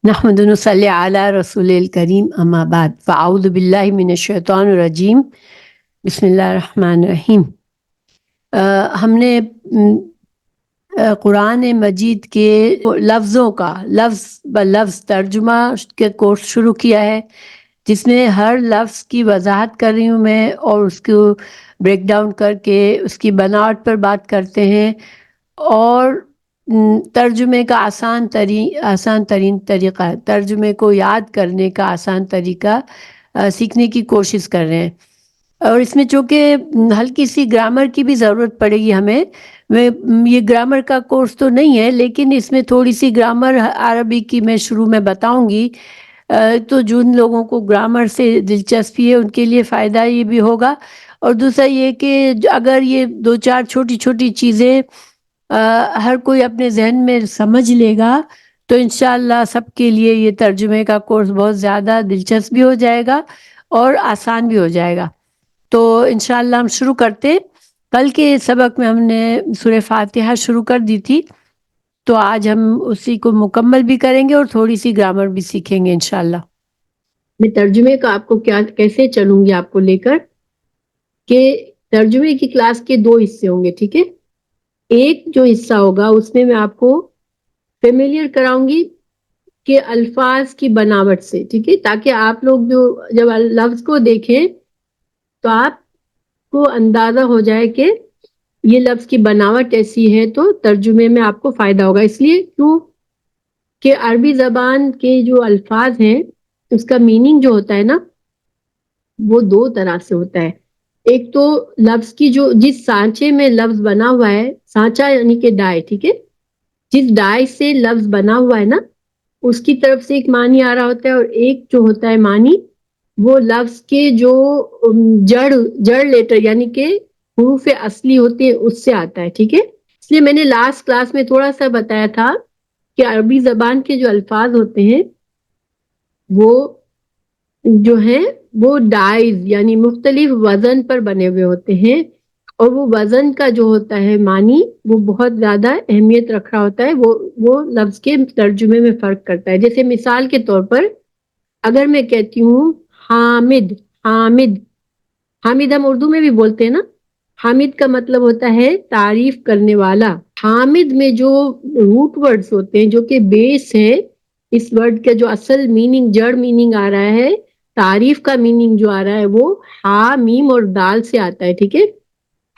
نحمد و نصلی علی رسول الکریم اما بعد فاعوذ باللہ من الشیطان الرجیم بسم اللہ الرحمن الرحیم۔ ہم نے قرآن مجید کے لفظوں کا لفظ بلفظ ترجمہ کے کورس شروع کیا ہے، جس میں ہر لفظ کی وضاحت کر رہی ہوں میں، اور اس کو بریک ڈاؤن کر کے اس کی بناوٹ پر بات کرتے ہیں، اور ترجمے کا آسان ترین طریقہ، ترجمے کو یاد کرنے کا آسان طریقہ سیکھنے کی کوشش کر رہے ہیں۔ اور اس میں چونکہ ہلکی سی گرامر کی بھی ضرورت پڑے گی ہمیں، یہ گرامر کا کورس تو نہیں ہے، لیکن اس میں تھوڑی سی گرامر عربی کی میں شروع میں بتاؤں گی، تو جن لوگوں کو گرامر سے دلچسپی ہے ان کے لیے فائدہ یہ بھی ہوگا۔ اور دوسرا یہ کہ اگر یہ دو چار چھوٹی چھوٹی چیزیں ہر کوئی اپنے ذہن میں سمجھ لے گا تو انشاءاللہ سب کے لیے یہ ترجمے کا کورس بہت زیادہ دلچسپ بھی ہو جائے گا اور آسان بھی ہو جائے گا۔ تو انشاءاللہ ہم شروع کرتے۔ کل کے سبق میں ہم نے سورہ فاتحہ شروع کر دی تھی، تو آج ہم اسی کو مکمل بھی کریں گے اور تھوڑی سی گرامر بھی سیکھیں گے انشاءاللہ۔ میں ترجمے کا آپ کو کیسے چلوں گی آپ کو لے کر کہ ترجمے کی کلاس کے دو حصے ہوں گے، ٹھیک ہے؟ ایک جو حصہ ہوگا اس میں آپ کو فیملیئر کراؤں گی کہ الفاظ کی بناوٹ سے، ٹھیک ہے، تاکہ آپ لوگ جب لفظ کو دیکھیں تو آپ کو اندازہ ہو جائے کہ یہ لفظ کی بناوٹ ایسی ہے تو ترجمے میں آپ کو فائدہ ہوگا۔ اس لیے کیوں کہ عربی زبان کے جو الفاظ ہیں اس کا میننگ جو ہوتا ہے نا وہ دو طرح سے ہوتا ہے۔ ایک تو لفظ کی جس سانچے میں لفظ بنا ہوا ہے، سانچا یعنی کہ ڈائی، ٹھیک ہے، جس ڈائی سے لفظ بنا ہوا ہے نا اس کی طرف سے ایک معنی آ رہا ہوتا ہے، اور ایک جو ہوتا ہے معنی وہ لفظ کے جو جڑ لیٹر یعنی کہ حروف اصلی ہوتے ہیں اس سے آتا ہے، ٹھیک ہے۔ اس لیے میں نے لاسٹ کلاس میں تھوڑا سا بتایا تھا کہ عربی زبان کے جو الفاظ ہوتے ہیں وہ جو ہیں وہ ڈائز یعنی مختلف وزن پر بنے ہوئے ہوتے ہیں، اور وہ وزن کا جو ہوتا ہے معنی وہ بہت زیادہ اہمیت رکھ رہا ہوتا ہے، وہ لفظ کے ترجمے میں فرق کرتا ہے۔ جیسے مثال کے طور پر اگر میں کہتی ہوں حامد، حامد حامد ہم اردو میں بھی بولتے ہیں نا، حامد کا مطلب ہوتا ہے تعریف کرنے والا۔ حامد میں جو روٹ ورڈز ہوتے ہیں جو کہ بیس ہے، اس ورڈ کا جو اصل میننگ جڑ میننگ آ رہا ہے، تعریف کا میننگ جو آ رہا ہے وہ ہا میم اور دال سے آتا ہے، ٹھیک ہے۔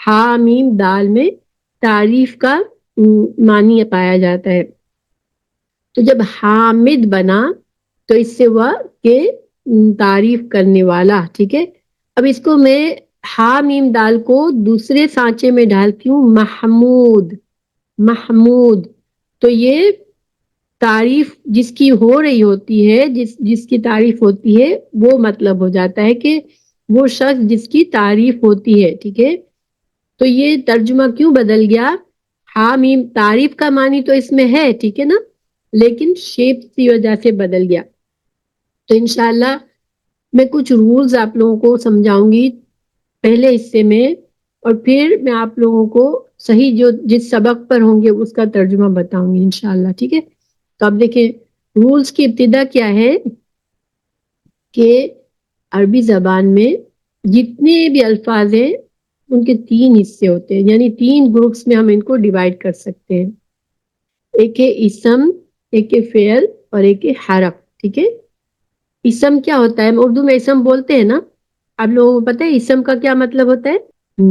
ہا میم دال میں تعریف کا معنی پایا جاتا ہے۔ تو جب حامد بنا تو اس سے ہوا کہ تعریف کرنے والا، ٹھیک ہے۔ اب اس کو میں ہا میم دال کو دوسرے سانچے میں ڈالتی ہوں محمود، محمود، تو یہ تعریف جس کی ہو رہی ہوتی ہے، جس کی تعریف ہوتی ہے وہ مطلب ہو جاتا ہے کہ وہ شخص جس کی تعریف ہوتی ہے، ٹھیک ہے۔ تو یہ ترجمہ کیوں بدل گیا؟ ہا میم تعریف کا معنی تو اس میں ہے، ٹھیک ہے نا، لیکن شیپ کی وجہ سے بدل گیا۔ تو انشاءاللہ میں کچھ رولز آپ لوگوں کو سمجھاؤں گی پہلے حصے میں، اور پھر میں آپ لوگوں کو صحیح جس سبق پر ہوں گے اس کا ترجمہ بتاؤں گی انشاءاللہ، ٹھیک ہے۔ تو اب دیکھیں رولز کی ابتدا کیا ہے کہ عربی زبان میں جتنے بھی الفاظ ہیں ان کے تین حصے ہوتے ہیں، یعنی تین گروپس میں ہم ان کو ڈیوائڈ کر سکتے ہیں۔ ایک ہے اسم، ایک ہے فعل اور ایک ہے حرف، ٹھیک ہے۔ اسم کیا ہوتا ہے؟ اردو میں اسم بولتے ہیں نا، آپ لوگوں کو پتہ ہے اسم کا کیا مطلب ہوتا ہے؟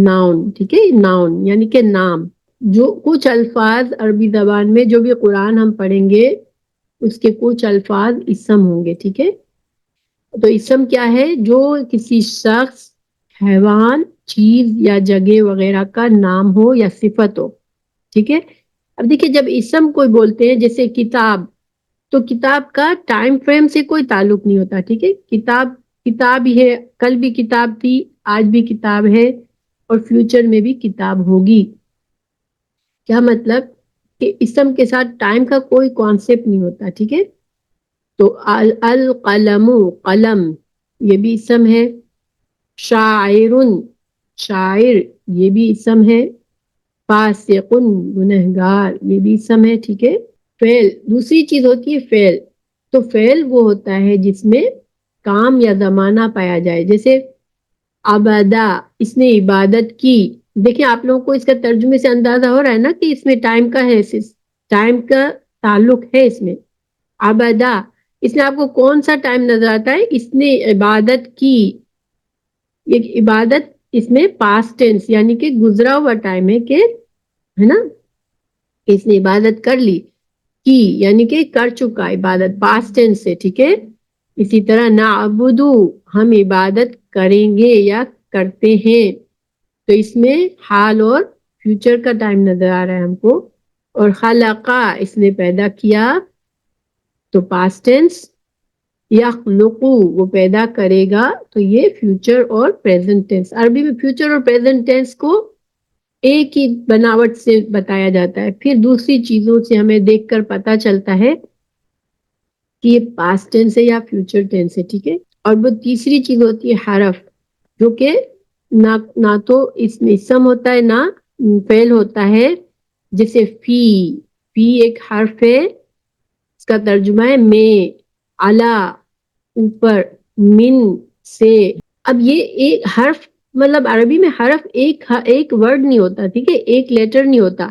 ناؤن، ٹھیک ہے، ناؤن یعنی کہ نام۔ جو کچھ الفاظ عربی زبان میں جو بھی قرآن ہم پڑھیں گے اس کے کچھ الفاظ اسم ہوں گے، ٹھیک ہے۔ تو اسم کیا ہے؟ جو کسی شخص، حیوان، چیز یا جگہ وغیرہ کا نام ہو یا صفت ہو، ٹھیک ہے۔ اب دیکھیے جب اسم کوئی بولتے ہیں جیسے کتاب، تو کتاب کا ٹائم فریم سے کوئی تعلق نہیں ہوتا، ٹھیک ہے۔ کتاب کتاب ہی ہے، کل بھی کتاب تھی، آج بھی کتاب ہے، اور فیوچر میں بھی کتاب ہوگی۔ کیا مطلب کہ اسم کے ساتھ ٹائم کا کوئی کانسیپٹ نہیں ہوتا، ٹھیک ہے۔ تو القلم، قلم یہ بھی اسم ہے۔ شاعر، شاعر یہ بھی اسم ہے۔ فاسق، گنہگار یہ بھی اسم ہے، ٹھیک ہے۔ فعل دوسری چیز ہوتی ہے فعل، تو فعل وہ ہوتا ہے جس میں کام یا زمانہ پایا جائے. جیسے عبادہ، اس نے عبادت کی. دیکھیں آپ لوگوں کو اس کا ترجمے سے اندازہ ہو رہا ہے نا کہ اس میں ٹائم کا ہے، ٹائم کا تعلق ہے اس میں. عبادہ، اس میں آپ کو کون سا ٹائم نظر آتا ہے؟ اس نے عبادت کی. یہ عبادت اس میں پاسٹ ٹینس یعنی کہ گزرا ہوا ٹائم ہے، کہ ہے نا، اس نے عبادت کر لی. کی یعنی کہ کر چکا، عبادت پاسٹ ٹینس سے. ٹھیک ہے. اسی طرح نعبدو، ہم عبادت کریں گے یا کرتے ہیں. تو اس میں حال اور فیوچر کا ٹائم نظر آ رہا ہے ہم کو. اور خلقا، اس نے پیدا کیا، تو پاسٹ ٹینس. یخلقو، وہ پیدا کرے گا، تو یہ فیوچر اور پریزنٹ ٹینس. عربی میں فیوچر اور پریزنٹ ٹینس کو ایک ہی بناوٹ سے بتایا جاتا ہے. پھر دوسری چیزوں سے ہمیں دیکھ کر پتا چلتا ہے کہ یہ پاسٹ ٹینس ہے یا فیوچر ٹینس ہے. ٹھیک ہے. اور وہ تیسری چیز ہوتی ہے حرف، جو کہ نہ تو اس میں اسم ہوتا ہے نہ فعل ہوتا ہے. جیسے فی ایک حرف ہے، اس کا ترجمہ ہے میں، علا اوپر، من سے. اب یہ ایک حرف، مطلب عربی میں حرف ایک ورڈ نہیں ہوتا. ٹھیک ہے. ایک لیٹر نہیں ہوتا.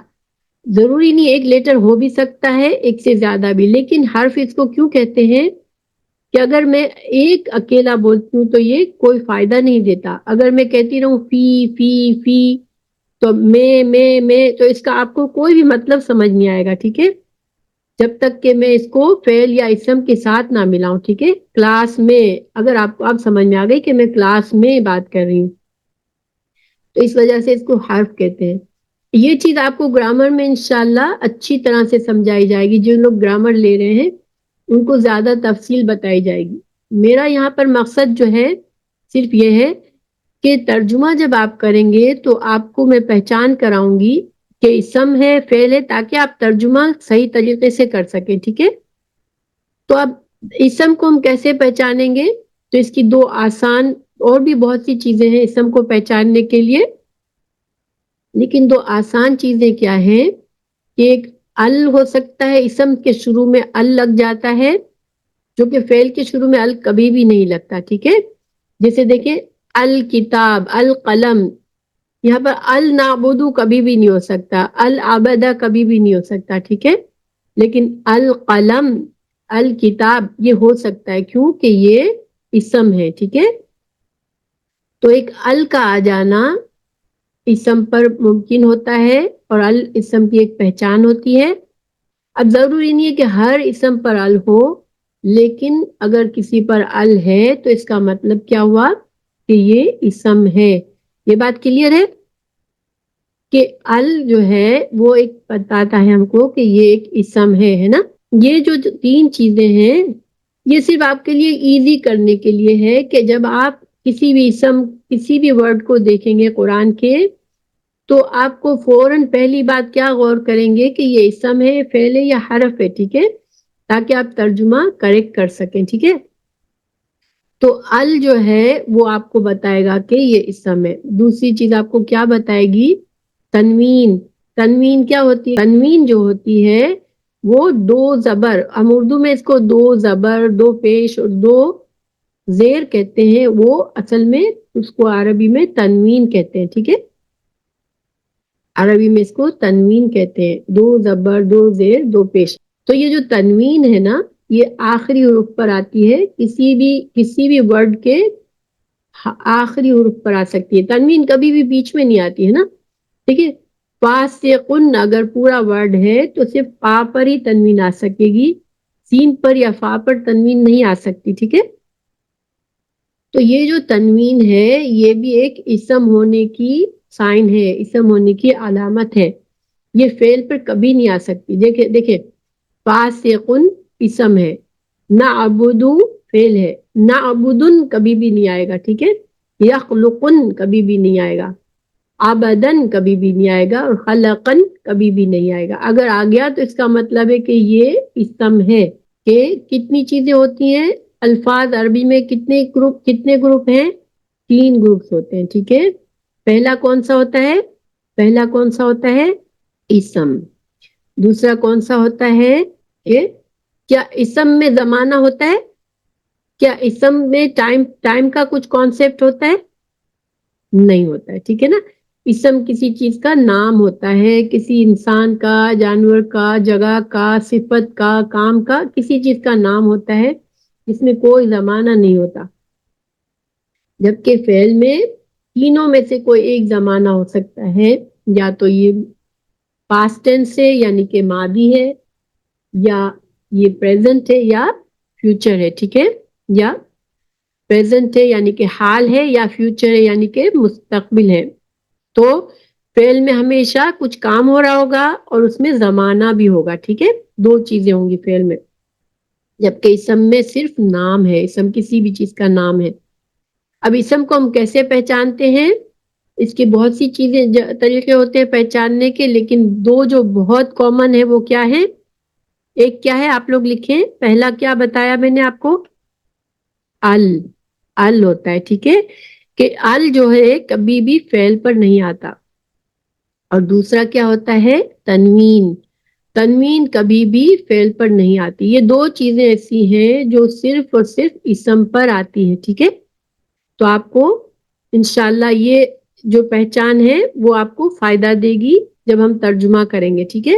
ضروری نہیں ایک لیٹر ہو بھی سکتا ہے، ایک سے زیادہ بھی. لیکن حرف اس کو کیوں کہتے ہیں کہ اگر میں ایک اکیلا بولتی ہوں تو یہ کوئی فائدہ نہیں دیتا. اگر میں کہتی رہوں فی تو میں تو اس کا آپ کو کوئی بھی مطلب سمجھ نہیں آئے گا. ٹھیک ہے. جب تک کہ میں اس کو فعل یا اسم کے ساتھ نہ ملاؤں. ٹھیک ہے. کلاس میں، اگر آپ کو اب سمجھ میں آ گئی کہ میں کلاس میں بات کر رہی ہوں، تو اس وجہ سے اس کو حرف کہتے ہیں. یہ چیز آپ کو گرامر میں انشاءاللہ اچھی طرح سے سمجھائی جائے گی. جو لوگ گرامر لے رہے ہیں ان کو زیادہ تفصیل بتائی جائے گی. میرا یہاں پر مقصد جو ہے صرف یہ ہے کہ ترجمہ جب آپ کریں گے تو آپ کو میں پہچان کراؤں گی کہ اسم ہے، فعل ہے، تاکہ آپ ترجمہ صحیح طریقے سے کر سکیں. ٹھیک ہے. تو اب اسم کو ہم کیسے پہچانیں گے؟ تو اس کی دو آسان اور بھی بہت سی چیزیں ہیں اسم کو پہچاننے کے لیے، لیکن دو آسان چیزیں کیا ہیں کہ ایک ال ہو سکتا ہے، اسم کے شروع میں ال لگ جاتا ہے، جو کہ فعل کے شروع میں ال کبھی بھی نہیں لگتا. ٹھیک ہے. جیسے دیکھیں الکتاب، القلم، یہاں پر النعبدو کبھی بھی نہیں ہو سکتا، العبدہ کبھی بھی نہیں ہو سکتا. ٹھیک ہے. لیکن القلم، الکتاب یہ ہو سکتا ہے، کیوں کہ یہ اسم ہے. ٹھیک ہے. تو ایک ال کا آ جانا اسم پر ممکن ہوتا ہے، اور ال اسم کی ایک پہچان ہوتی ہے. اب ضروری نہیں ہے کہ ہر اسم پر ال ہو، لیکن اگر کسی پر ال ہے تو اس کا مطلب کیا ہوا کہ یہ اسم ہے. یہ بات کلیئر ہے کہ ال جو ہے وہ ایک بتاتا ہے ہم کو کہ یہ ایک اسم ہے نا. یہ جو تین چیزیں ہیں یہ صرف آپ کے لیے ایزی کرنے کے لیے ہے کہ جب آپ کسی بھی اسم، کسی بھی ورڈ کو دیکھیں گے قرآن کے، تو آپ کو فوراً پہلی بات کیا غور کریں گے کہ یہ اسم ہے، فعل ہے یا حرف ہے. ٹھیک ہے. تاکہ آپ ترجمہ کریکٹ کر سکیں. ٹھیک ہے. تو ال جو ہے وہ آپ کو بتائے گا کہ یہ اسم ہے. دوسری چیز آپ کو کیا بتائے گی؟ تنوین. تنوین کیا ہوتی ہے؟ تنوین جو ہوتی ہے وہ دو زبر، ہم اردو میں اس کو دو زبر، دو پیش اور دو زیر کہتے ہیں، وہ اصل میں اس کو عربی میں تنوین کہتے ہیں. ٹھیک ہے. عربی میں اس کو تنوین کہتے ہیں، دو زبر، دو زیر، دو پیش. تو یہ جو تنوین ہے نا، یہ آخری حروف پر آتی ہے. کسی بھی ورڈ کے آخری حروف پر آ سکتی ہے. تنوین کبھی بھی بیچ میں نہیں آتی ہے نا. ٹھیک ہے. فاسقن اگر پورا ورڈ ہے تو صرف پا پر ہی تنوین آ سکے گی، سین پر یا فا پر تنوین نہیں آ سکتی. ٹھیک ہے. تو یہ جو تنوین ہے یہ بھی ایک اسم ہونے کی سائن ہے، اسم ہونے کی علامت ہے. یہ فعل پر کبھی نہیں آ سکتی. دیکھیں فاسقن اسم ہے، نعبدو فعل ہے، نعبدن کبھی بھی نہیں آئے گا. ٹھیک ہے. یخلقن کبھی بھی نہیں آئے گا، عبدن کبھی بھی نہیں آئے گا، اور خلقن کبھی بھی نہیں آئے گا. اگر آ گیا تو اس کا مطلب ہے کہ یہ اسم ہے. کہ کتنی چیزیں ہوتی ہیں الفاظ عربی میں؟ کتنے گروپ ہیں؟ 3 گروپس ہوتے ہیں. ٹھیک ہے. پہلا کون سا ہوتا ہے؟ پہلا کون سا ہوتا ہے؟ اسم. دوسرا کون سا ہوتا ہے؟ یہ کیا اسم میں زمانہ ہوتا ہے؟ کیا اسم میں ٹائم کا کچھ کانسیپٹ ہوتا ہے؟ نہیں ہوتا ہے، ٹھیک ہے نا. اسم کسی چیز کا نام ہوتا ہے، کسی انسان کا، جانور کا، جگہ کا، صفت کا، کام کا، کسی چیز کا نام ہوتا ہے جس میں کوئی زمانہ نہیں ہوتا. جبکہ فعل میں تینوں میں سے کوئی ایک زمانہ ہو سکتا ہے، یا تو یہ پاسٹ ٹینس ہے یعنی کہ ماضی ہے، یا یہ پریزنٹ ہے یا فیوچر ہے، ٹھیک ہے. یا پریزنٹ ہے یعنی کہ حال ہے، یا فیوچر ہے یعنی کہ مستقبل ہے. تو فعل میں ہمیشہ کچھ کام ہو رہا ہوگا اور اس میں زمانہ بھی ہوگا، ٹھیک ہے. دو چیزیں ہوں گی فعل میں. جبکہ اسم میں صرف نام ہے، اسم کسی بھی چیز کا نام ہے. اب اسم کو ہم کیسے پہچانتے ہیں؟ اس کے بہت سی چیزیں طریقے ہوتے ہیں پہچاننے کے، لیکن دو جو بہت کامن ہے وہ کیا ہے؟ ایک کیا ہے آپ لوگ لکھیں، پہلا کیا بتایا میں نے آپ کو؟ ال ہوتا ہے، ٹھیک ہے. کہ ال جو ہے کبھی بھی فعل پر نہیں آتا. اور دوسرا کیا ہوتا ہے؟ تنوین. تنوین کبھی بھی فعل پر نہیں آتی. یہ دو چیزیں ایسی ہیں جو صرف اور صرف اسم پر آتی ہیں، ٹھیک ہے. تو آپ کو انشاءاللہ یہ جو پہچان ہے وہ آپ کو فائدہ دے گی جب ہم ترجمہ کریں گے، ٹھیک ہے.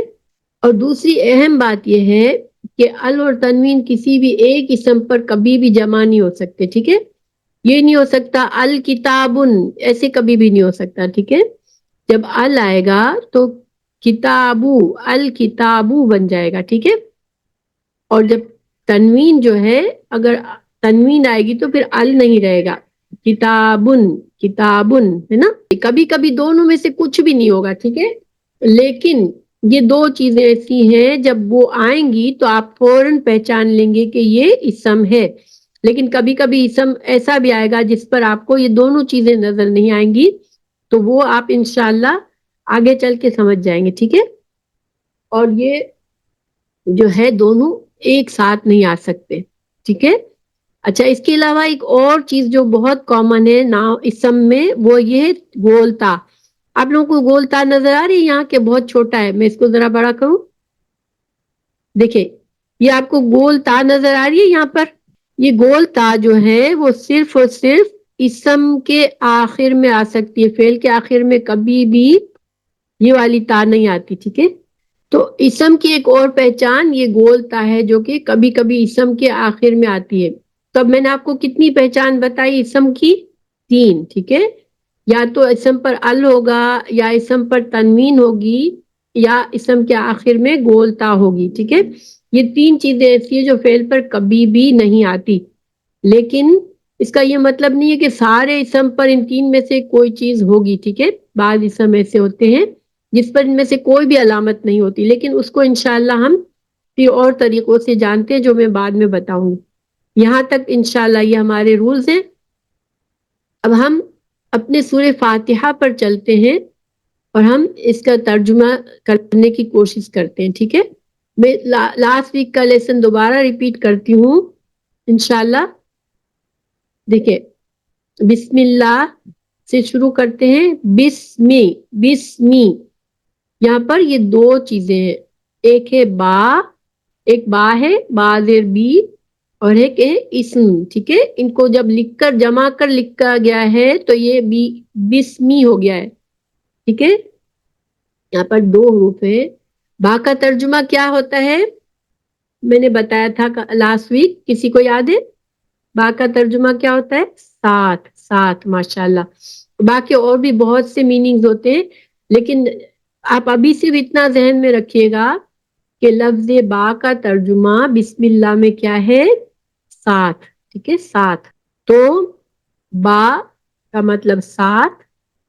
اور دوسری اہم بات یہ ہے کہ ال اور تنوین کسی بھی ایک اسم پر کبھی بھی جمع نہیں ہو سکتے، ٹھیک ہے. یہ نہیں ہو سکتا الکتابن، ایسے کبھی بھی نہیں ہو سکتا، ٹھیک ہے. جب ال آئے گا تو کتابو، الکتابو بن جائے گا، ٹھیک ہے. اور جب تنوین جو ہے، اگر تنوین آئے گی تو پھر ال نہیں رہے گا، کتابن، کتابن ہے نا. کبھی کبھی دونوں میں سے کچھ بھی نہیں ہوگا، ٹھیک ہے. لیکن یہ دو چیزیں ایسی ہیں جب وہ آئیں گی تو آپ فوراً پہچان لیں گے کہ یہ اسم ہے. لیکن کبھی کبھی اسم ایسا بھی آئے گا جس پر آپ کو یہ دونوں چیزیں نظر نہیں آئیں گی، تو وہ آپ انشاءاللہ آگے چل کے سمجھ جائیں گے، ٹھیک ہے. اور یہ جو ہے دونوں ایک ساتھ نہیں آ سکتے، ٹھیک ہے. اچھا، اس کے علاوہ ایک اور چیز جو بہت کامن ہے نام اسم میں، وہ یہ ہے گولتا. آپ لوگوں کو گولتا نظر آ رہی ہے یہاں کہ بہت چھوٹا ہے؟ میں اس کو ذرا بڑا کروں، دیکھیں یہ آپ کو گولتا نظر آ رہی ہے یہاں پر. یہ گولتا جو ہے وہ صرف اور صرف اسم کے آخر میں آ سکتی ہے، فعل کے آخر میں کبھی بھی یہ والی تا نہیں آتی، ٹھیک ہے. تو اسم کی ایک اور پہچان یہ گولتا ہے جو کہ کبھی کبھی اسم کے آخر میں آتی ہے. تو اب میں نے آپ کو کتنی پہچان بتائی اسم کی؟ 3، ٹھیک ہے. یا تو اسم پر ال ہوگا، یا اسم پر تنوین ہوگی، یا اسم کے آخر میں گولتا ہوگی، ٹھیک ہے. یہ 3 چیزیں ایسی ہیں جو فعل پر کبھی بھی نہیں آتی. لیکن اس کا یہ مطلب نہیں ہے کہ سارے اسم پر ان 3 میں سے کوئی چیز ہوگی، ٹھیک ہے. بعض اسم ایسے ہوتے ہیں جس پر ان میں سے کوئی بھی علامت نہیں ہوتی، لیکن اس کو انشاءاللہ ہم پھر اور طریقوں سے جانتے ہیں جو میں بعد میں بتاؤں گی. یہاں تک انشاءاللہ یہ ہمارے رولز ہیں. اب ہم اپنے سورہ فاتحہ پر چلتے ہیں اور ہم اس کا ترجمہ کرنے کی کوشش کرتے ہیں، ٹھیک ہے. میں لاسٹ ویک کا لیسن دوبارہ ریپیٹ کرتی ہوں انشاءاللہ. دیکھیں، بسم اللہ سے شروع کرتے ہیں. بسمی. یہاں پر یہ 2 چیزیں ہیں، ایک ہے با، ایک با ہے با زیر بی، اور ایک ہے اسم، ٹھیک ہے. ان کو جب لکھ کر جمع کر لکھا گیا ہے تو یہ بسمی ہو گیا ہے، ٹھیک ہے. یہاں پر 2 حروف ہے. با کا ترجمہ کیا ہوتا ہے؟ میں نے بتایا تھا لاسٹ ویک، کسی کو یاد ہے؟ با کا ترجمہ کیا ہوتا ہے؟ ساتھ. ساتھ، ماشاءاللہ. باقی اور بھی بہت سے میننگز ہوتے ہیں، لیکن آپ ابھی صرف اتنا ذہن میں رکھیے گا کہ لفظ با کا ترجمہ بسم اللہ میں کیا ہے؟ ساتھ، ٹھیک ہے. ساتھ. تو با کا مطلب ساتھ،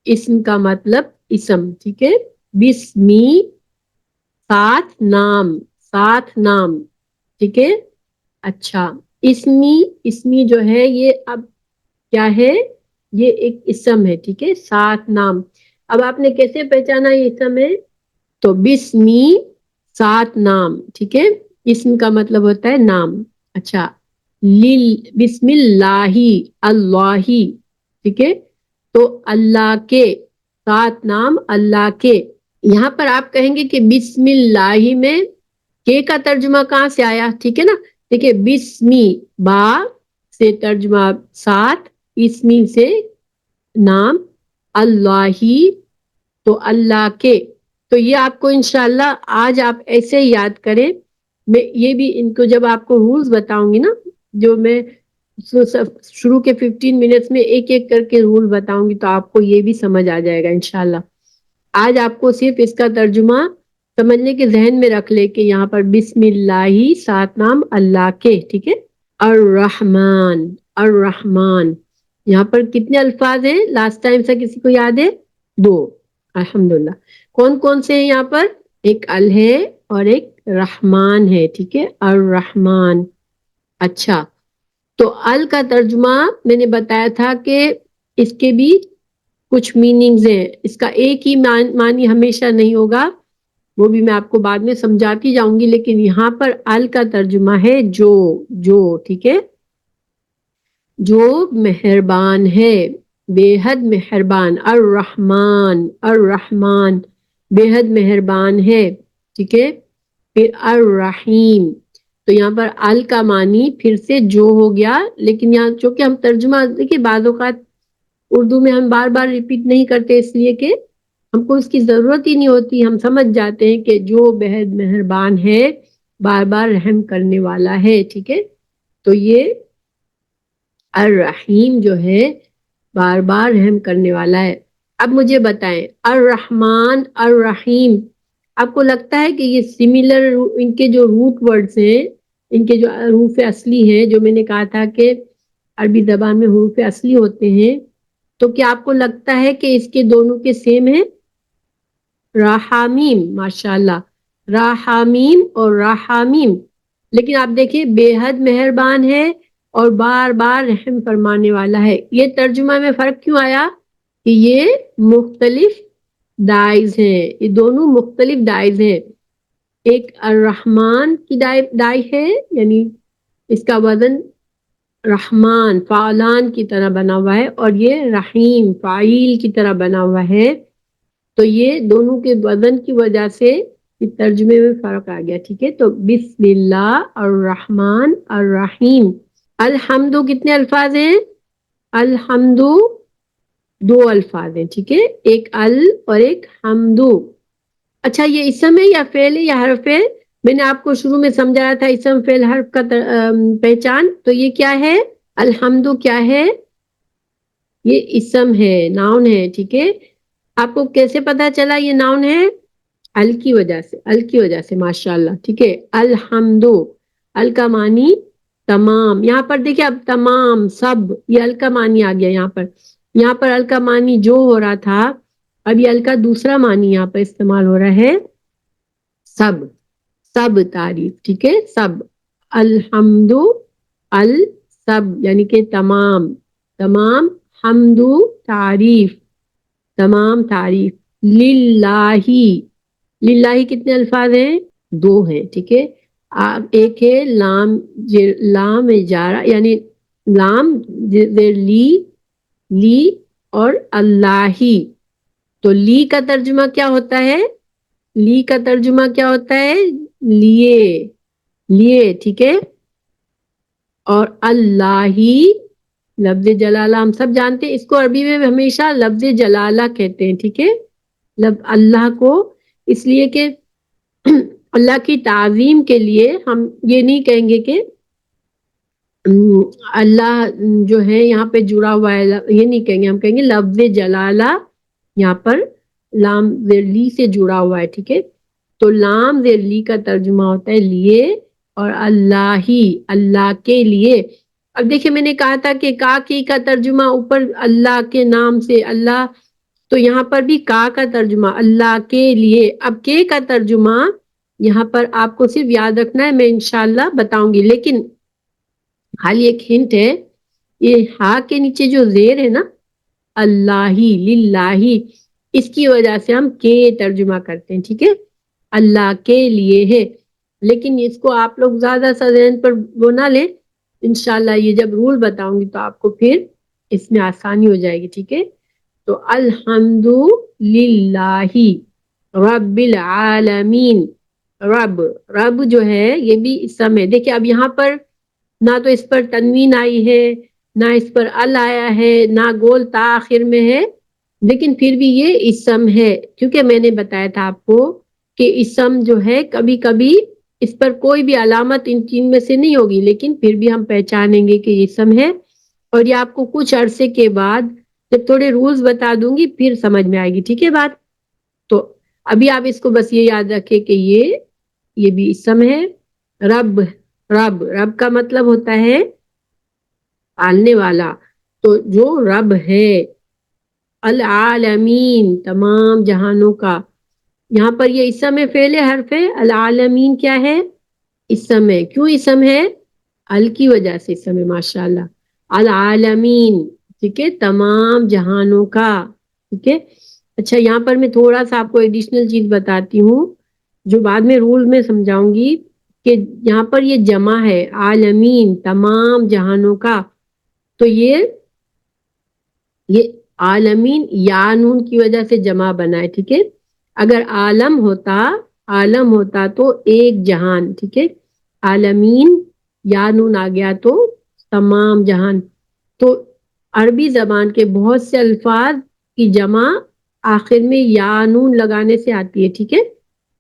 اسم کا مطلب اسم، ٹھیک ہے. بسمی، ساتھ نام، ساتھ نام، ٹھیک ہے. اچھا، اسمی جو ہے یہ اب کیا ہے؟ یہ ایک اسم ہے، ٹھیک ہے. ساتھ نام. اب آپ نے کیسے پہچانا یہ اسم ہے؟ تو بسمی، ساتھ نام، ٹھیک ہے. اسم کا مطلب ہوتا ہے نام. اچھا، بسم اللہ، اللہ، ٹھیک ہے. تو اللہ کے، ساتھ نام اللہ کے. یہاں پر آپ کہیں گے کہ بسم اللہ میں کے کا ترجمہ کہاں سے آیا؟ ٹھیک ہے نا، دیکھیے بسمی، با سے ترجمہ ساتھ، اسمی سے نام، اللہ ہی تو اللہ کے. تو یہ آپ کو انشاءاللہ آج آپ ایسے یاد کریں. میں یہ بھی ان کو جب آپ کو رولز بتاؤں گی نا، جو میں شروع کے 15 منٹس میں ایک ایک کر کے رول بتاؤں گی، تو آپ کو یہ بھی سمجھ آ جائے گا انشاءاللہ. آج آپ کو صرف اس کا ترجمہ سمجھنے کے ذہن میں رکھ لے کہ یہاں پر بسم اللہ، سات نام اللہ کے. ٹھیک ہے. الرحمن، الرحمن یہاں پر کتنے الفاظ ہیں؟ لاسٹ ٹائم سے کسی کو یاد ہے؟ 2. الحمدللہ. کون کون سے ہیں یہاں پر؟ ایک ال ہے اور ایک رحمان ہے. ٹھیک ہے، الرحمن. اچھا، تو ال کا ترجمہ میں نے بتایا تھا کہ اس کے بھی کچھ میننگز ہیں. اس کا ایک ہی معنی ہمیشہ نہیں ہوگا، وہ بھی میں آپ کو بعد میں سمجھاتی جاؤں گی. لیکن یہاں پر ال کا ترجمہ ہے جو. ٹھیک ہے، جو مہربان ہے، بے حد مہربان. الرحمن، الرحمن بے حد مہربان ہے. ٹھیک ہے. پھر الرحیم، تو یہاں پر ال کا معنی پھر سے جو ہو گیا. لیکن یہاں چونکہ ہم ترجمہ دیکھیے بعض اوقات اردو میں ہم بار بار ریپیٹ نہیں کرتے، اس لیے کہ ہم کو اس کی ضرورت ہی نہیں ہوتی. ہم سمجھ جاتے ہیں کہ جو بےحد مہربان ہے، بار بار رحم کرنے والا ہے. ٹھیک ہے. تو یہ الرحیم جو ہے بار بار رحم کرنے والا ہے. اب مجھے بتائیں الرحمن، الرحیم، آپ کو لگتا ہے کہ یہ سملر ان کے جو روٹ ورڈز ہیں، ان کے جو حروف اصلی ہیں، جو میں نے کہا تھا کہ عربی زبان میں حروف اصلی ہوتے ہیں، تو کیا آپ کو لگتا ہے کہ اس کے دونوں کے سیم ہیں؟ راحامیم، ماشاءاللہ، راحامیم اور راحامیم. لیکن آپ دیکھیں بے حد مہربان ہے اور بار بار رحم فرمانے والا ہے. یہ ترجمہ میں فرق کیوں آیا؟ کہ یہ مختلف دائز ہیں، یہ دونوں مختلف دائز ہیں. ایک الرحمن کی دائی ہے، یعنی اس کا وزن رحمان فعلان کی طرح بنا ہوا ہے، اور یہ رحیم فاعل کی طرح بنا ہوا ہے. تو یہ دونوں کے وزن کی وجہ سے ترجمے میں فرق آ گیا. ٹھیک ہے. تو بسم اللہ الرحمن الرحیم. الحمد کتنے الفاظ ہیں؟ الحمد 2 الفاظ ہیں. ٹھیک ہے، ایک ال اور ایک حمدو. اچھا، یہ اسم ہے یا فعل ہے یا حرف ہے؟ میں نے آپ کو شروع میں سمجھایا تھا اسم فعل حرف کا پہچان. تو یہ کیا ہے؟ الحمد کیا ہے؟ یہ اسم ہے، ناؤن ہے. ٹھیک ہے. آپ کو کیسے پتا چلا یہ ناؤن ہے؟ ال کی وجہ سے، ال کی وجہ سے. ماشاءاللہ. ٹھیک ہے. الحمد، ال کا معنی تمام. یہاں پر دیکھیں اب تمام، سب، یہ ال کا معنی آ گیا یہاں پر. یہاں پر ال کا معنی جو ہو رہا تھا، اب یہ ال کا دوسرا معنی یہاں پر استعمال ہو رہا ہے، سب. سب تعریف. ٹھیک ہے. سب. الحمد، ال سب یعنی کہ تمام. تمام. حمد تعریف، تمام تعریف. للہ، للہ کتنے الفاظ ہیں؟ 2 ہیں. ٹھیک ہے. ایک ہے لام، لام جارہ یعنی لام لی، لی اور اللہ. تو لی کا ترجمہ کیا ہوتا ہے؟ لی کا ترجمہ کیا ہوتا ہے؟ لیے، لیے. ٹھیک ہے. اور اللہ، لفظ جلالہ ہم سب جانتے ہیں، اس کو عربی میں ہمیشہ لفظ جلالہ کہتے ہیں. ٹھیک ہے. اللہ کو، اس لیے کہ اللہ کی تعظیم کے لیے ہم یہ نہیں کہیں گے کہ اللہ جو ہے یہاں پہ جڑا ہوا ہے، یہ نہیں کہیں گے. ہم کہیں گے لفظ جلالہ یہاں پر لام زیر لی سے جڑا ہوا ہے. ٹھیک ہے. تو لام زیر لی کا ترجمہ ہوتا ہے لیے، اور اللہ ہی، اللہ کے لیے. اب دیکھیں میں نے کہا تھا کہ کا کی کا ترجمہ اوپر اللہ کے نام سے اللہ، تو یہاں پر بھی کا کا ترجمہ اللہ کے لیے. اب کے کا ترجمہ یہاں پر آپ کو صرف یاد رکھنا ہے، میں انشاءاللہ بتاؤں گی. لیکن خالی ایک ہنٹ ہے، یہ ہا کے نیچے جو زیر ہے نا، اللہ للہ، اس کی وجہ سے ہم کے ترجمہ کرتے ہیں. ٹھیک ہے. اللہ کے لیے ہے. لیکن اس کو آپ لوگ زیادہ سا ذہن پر وہ نہ لیں، انشاءاللہ یہ جب رول بتاؤں گی تو آپ کو پھر اس میں آسانی ہو جائے گی. ٹھیک ہے. تو الحمد للہ رب العالمین، رب، رب جو ہے یہ بھی اسم ہے. دیکھیں اب یہاں پر نہ تو اس پر تنوین آئی ہے، نہ اس پر ال آیا ہے، نہ گول تا آخر میں ہے، لیکن پھر بھی یہ اسم ہے. کیونکہ میں نے بتایا تھا آپ کو کہ اسم جو ہے کبھی کبھی اس پر کوئی بھی علامت ان تین میں سے نہیں ہوگی، لیکن پھر بھی ہم پہچانیں گے کہ یہ اسم ہے. اور یہ آپ کو کچھ عرصے کے بعد جب تھوڑے رولز بتا دوں گی پھر سمجھ میں آئے گی. ٹھیک ہے بات؟ تو ابھی آپ اس کو بس یہ یاد رکھیں کہ یہ بھی اسم ہے. رب، رب، رب کا مطلب ہوتا ہے پالنے والا. تو جو رب ہے، العالمین تمام جہانوں کا، یہاں پر یہ اسم ہے، فعل حرف ہے. العالمین کیا ہے؟ اسم ہے. کیوں اسم ہے؟ ال کی وجہ سے اسم ہے. ماشاء اللہ. العالمین، ٹھیک ہے، تمام جہانوں کا. ٹھیک ہے. اچھا یہاں پر میں تھوڑا سا آپ کو ایڈیشنل چیز بتاتی ہوں جو بعد میں رول میں سمجھاؤں گی، کہ یہاں پر یہ جمع ہے، عالمین تمام جہانوں کا. تو یہ عالمین یا نون کی وجہ سے جمع بنا ہے. ٹھیک ہے. اگر عالم ہوتا تو ایک جہان. ٹھیک ہے. عالمین یا نون آ گیا تو تمام جہان. تو عربی زبان کے بہت سے الفاظ کی جمع آخر میں یا نون لگانے سے آتی ہے. ٹھیک ہے.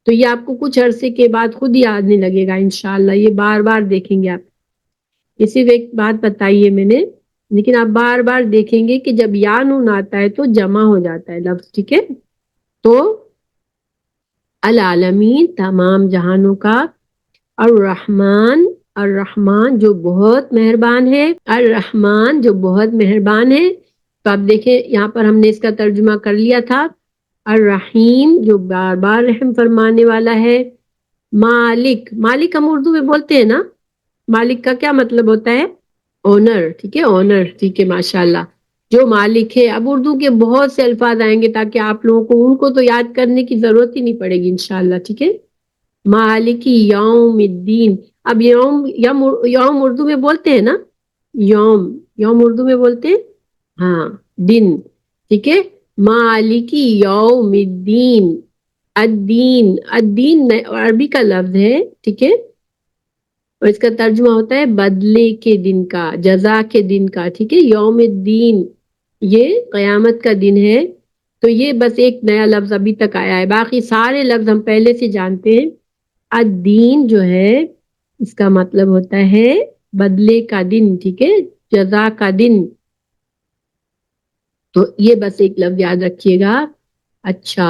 تو یہ آپ کو کچھ عرصے کے بعد خود ہی آنے لگے گا انشاءاللہ. یہ بار بار دیکھیں گے آپ. یہ صرف ایک بات بتائی ہے میں نے، لیکن آپ بار بار دیکھیں گے کہ جب یا نون آتا ہے تو جمع ہو جاتا ہے لفظ. ٹھیک ہے. تو العالمین تمام جہانوں کا. الرحمن، الرحمن جو بہت مہربان ہے. الرحمن جو بہت مہربان ہے. تو آپ دیکھیں یہاں پر ہم نے اس کا ترجمہ کر لیا تھا. الرحیم جو بار بار رحم فرمانے والا ہے. مالک، مالک ہم اردو میں بولتے ہیں نا، مالک کا کیا مطلب ہوتا ہے؟ اونر. ٹھیک ہے. اونر. ٹھیک ہے. ماشاء اللہ. جو مالک ہے. اب اردو کے بہت سے الفاظ آئیں گے تاکہ آپ لوگوں کو ان کو تو یاد کرنے کی ضرورت ہی نہیں پڑے گی انشاءاللہ. ٹھیک ہے. مالک یوم الدین. اب یوم اردو میں بولتے ہیں نا، یوم، یوم اردو میں بولتے ہیں، ہاں، دن. ٹھیک ہے. مالک یوم الدین. الدین، الدین عربی کا لفظ ہے. ٹھیک ہے. اور اس کا ترجمہ ہوتا ہے بدلے کے دن کا، جزا کے دن کا. ٹھیک ہے. یوم الدین یہ قیامت کا دن ہے. تو یہ بس ایک نیا لفظ ابھی تک آیا ہے، باقی سارے لفظ ہم پہلے سے جانتے ہیں. الدین جو ہے اس کا مطلب ہوتا ہے بدلے کا دن. ٹھیک ہے. جزا کا دن. تو یہ بس ایک لفظ یاد رکھیے گا. اچھا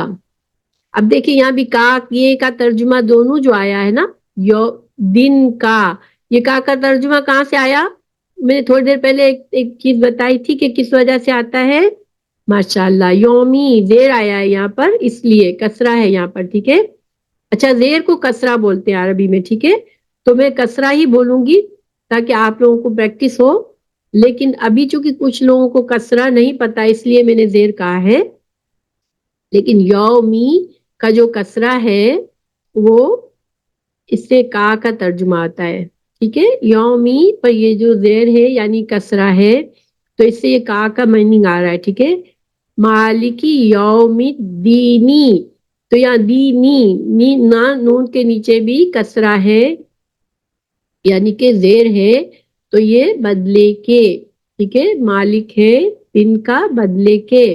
اب دیکھیں یہاں بھی یہ کا ترجمہ دونوں جو آیا ہے نا، دن کا، یہ کا ترجمہ کہاں سے آیا؟ میں نے تھوڑی دیر پہلے ایک چیز بتائی تھی کہ کس وجہ سے آتا ہے. ماشاءاللہ. یومی زیر آیا ہے یہاں پر، اس لیے کسرہ ہے یہاں پر. ٹھیک ہے. اچھا زیر کو کسرہ بولتے ہیں عربی میں. ٹھیک ہے. تو میں کسرہ ہی بولوں گی تاکہ آپ لوگوں کو پریکٹس ہو. لیکن ابھی چونکہ کچھ لوگوں کو کسرہ نہیں پتا اس لیے میں نے زیر کہا ہے. لیکن یومی کا جو کسرہ ہے وہ اس سے کا ترجمہ آتا ہے. ٹھیک ہے. یومی پر یہ جو زیر ہے یعنی کسرہ ہے تو اس سے یہ کا میننگ آ رہا ہے. ٹھیک ہے. مالکی یوم الدینی، تو یہاں دینی نون کے نیچے بھی کسرہ ہے یعنی کہ زیر ہے. تو یہ بدلے کے. ٹھیک ہے. مالک ہے دن کا، بدلے کے.